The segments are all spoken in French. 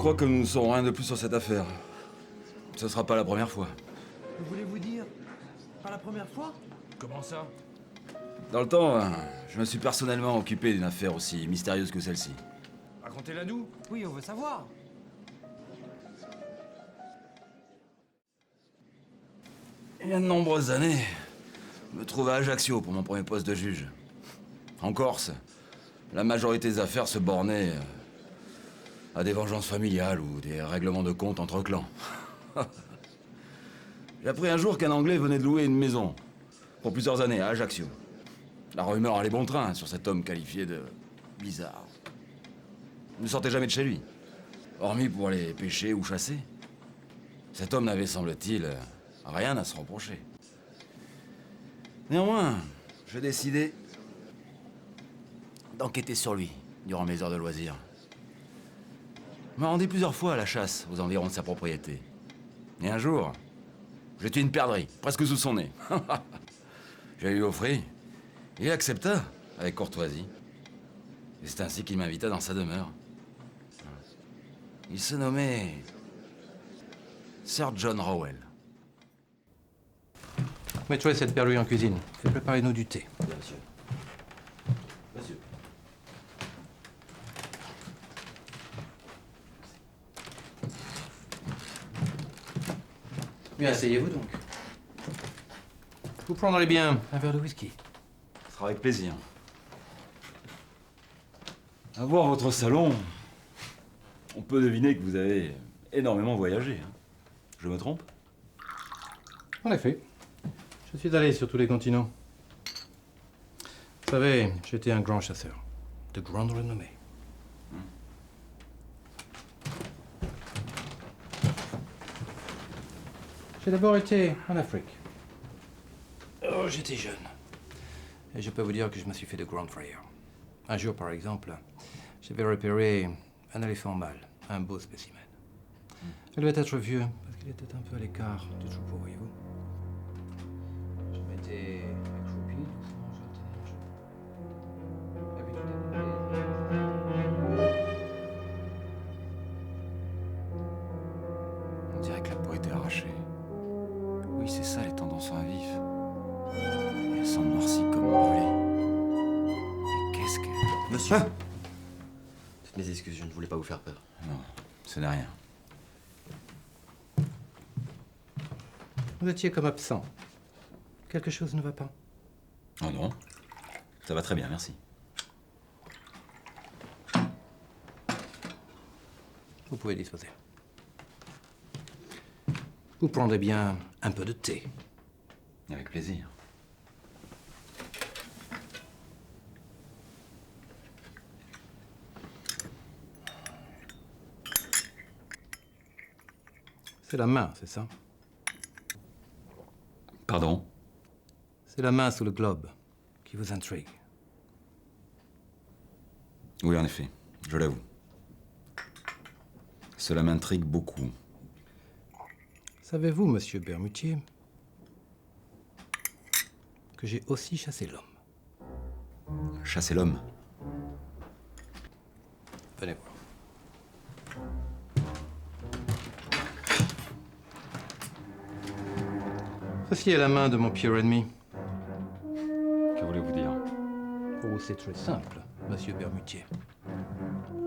crois que nous ne saurons rien de plus sur cette affaire. Ce sera pas la première fois. Que voulez-vous dire? Pas la première fois? Comment ça? Dans le temps, je me suis personnellement occupé d'une affaire aussi mystérieuse que celle-ci. Racontez-la nous. Oui, on veut savoir. Il y a de nombreuses années, je me trouvais à Ajaccio pour mon premier poste de juge. En Corse, la majorité des affaires se bornaient à des vengeances familiales ou des règlements de compte entre clans. J'ai appris un jour qu'un Anglais venait de louer une maison pour plusieurs années à Ajaccio. La rumeur allait bon train sur cet homme qualifié de bizarre. Il ne sortait jamais de chez lui, hormis pour aller pêcher ou chasser. Cet homme n'avait, semble-t-il, rien à se reprocher. Néanmoins, j'ai décidé d'enquêter sur lui durant mes heures de loisirs. Je me rendais plusieurs fois à la chasse aux environs de sa propriété. Et un jour, j'ai tué une perdrix, presque sous son nez. Je lui offris. Il accepta, avec courtoisie. Et c'est ainsi qu'il m'invita dans sa demeure. Il se nommait Sir John Rowell. Mettez cette perdrix en cuisine et préparez-nous du thé. Bien, monsieur. Monsieur. Bien, asseyez-vous donc. Vous prendrez bien un verre de whisky. Ce sera avec plaisir. À voir votre salon, on peut deviner que vous avez énormément voyagé. Hein. Je me trompe? En effet, je suis allé sur tous les continents. Vous savez, j'étais un grand chasseur, de grande renommée. J'ai d'abord été en Afrique. Oh, j'étais jeune. Et je peux vous dire que je me suis fait de grandes frayeurs. Un jour, par exemple, j'avais repéré un éléphant mâle, un beau spécimen. Il devait être vieux, parce qu'il était un peu à l'écart du troupeau, voyez-vous. Je m'étais accroupi doucement, je tenais On dirait que la peau était arrachée. Oui, c'est ça, les tendons sont à vif. Et elles sont noircies comme brûlées. Mais qu'est-ce que... Monsieur. Toutes mes excuses, je ne voulais pas vous faire peur. Non, ce n'est rien. Vous étiez comme absent. Quelque chose ne va pas. Oh non, ça va très bien, merci. Vous pouvez disposer. Vous prendrez bien un peu de thé. Avec plaisir. C'est la main, c'est ça? Pardon? C'est la main sous le globe qui vous intrigue. Oui, en effet, je l'avoue. Cela m'intrigue beaucoup. Savez-vous, monsieur Bermutier, que j'ai aussi chassé l'homme? Chasser l'homme. Venez voir. Ceci est la main de mon pire ennemi. Que voulez-vous dire? Oh, c'est très simple, monsieur Bermutier.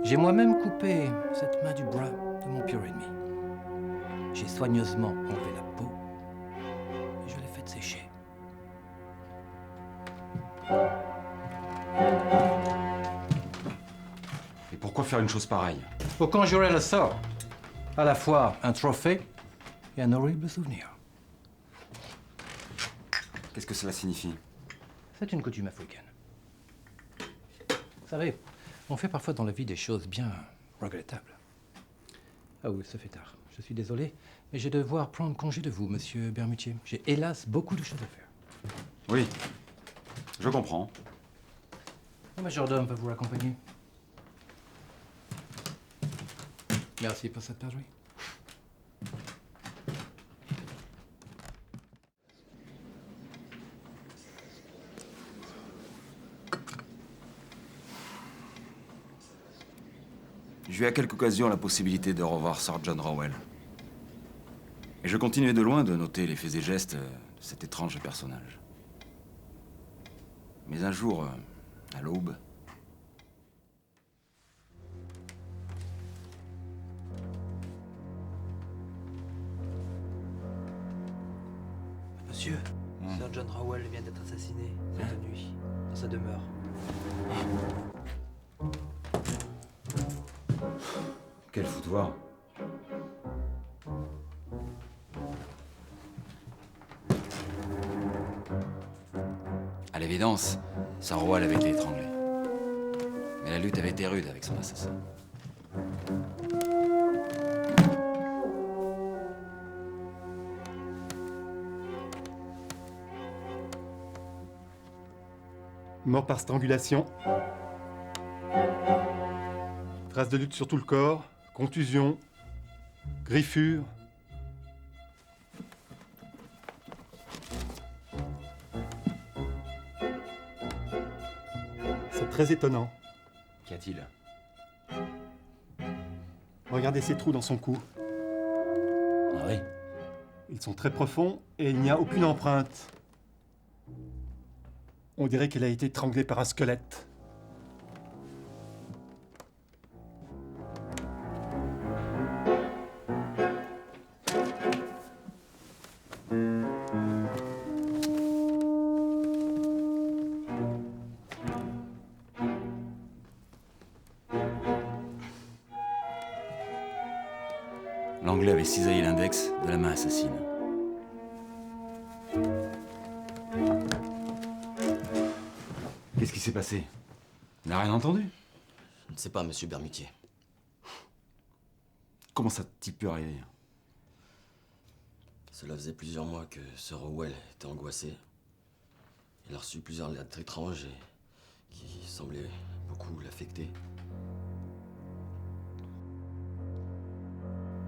J'ai moi-même coupé cette main du bras de mon pire ennemi. J'ai soigneusement enlevé la peau et je l'ai faite sécher. Et pourquoi faire une chose pareille? Pour conjurer le sort, à la fois un trophée et un horrible souvenir. Qu'est-ce que cela signifie? C'est une coutume africaine. Vous savez, on fait parfois dans la vie des choses bien regrettables. Ah oui, ça fait tard. Je suis désolé, mais je vais devoir prendre congé de vous, monsieur Bermutier. J'ai hélas beaucoup de choses à faire. Oui, je comprends. Le majordome va vous accompagner. Merci pour cette perdrix. J'ai eu à quelques occasions la possibilité de revoir Sir John Rowell. Et je continuais de loin de noter les faits et gestes de cet étrange personnage. Mais un jour, à l'aube, Monsieur, Sir John Rowell vient d'être assassiné cette nuit, dans sa demeure. quel foutoir. À l'évidence, Sir Rowell avait été étranglé. Mais la lutte avait été rude avec son assassin. Mort par strangulation. Traces de lutte sur tout le corps, contusion, griffure. C'est très étonnant. Qu'y a-t-il? Regardez ces trous dans son cou. Ah oui? Ils sont très profonds et il n'y a aucune empreinte. On dirait qu'elle a été étranglée par un squelette. L'Anglais avait cisaillé l'index de la main assassine. Qu'est-ce qui s'est passé? Il n'a rien entendu? Je ne sais pas, monsieur Bermutier. Comment ça t'y peut arriver? Cela faisait plusieurs mois que Sir Rowell était angoissé. Il a reçu plusieurs lettres étranges et qui semblaient beaucoup l'affecter.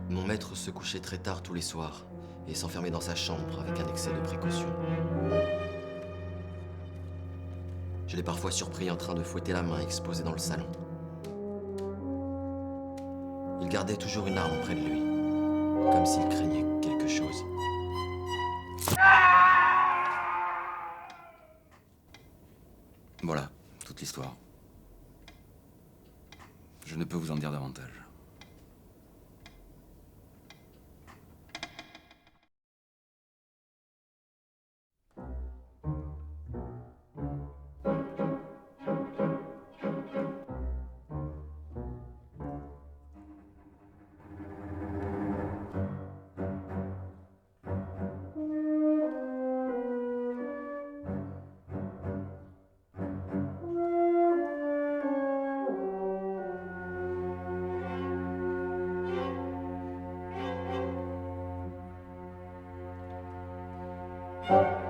Mon maître se couchait très tard tous les soirs et s'enfermait dans sa chambre avec un excès de précaution. Je l'ai parfois surpris en train de fouetter la main exposée dans le salon. Il gardait toujours une arme près de lui, comme s'il craignait quelque chose. Voilà, toute l'histoire. Je ne peux vous en dire davantage. Thank you.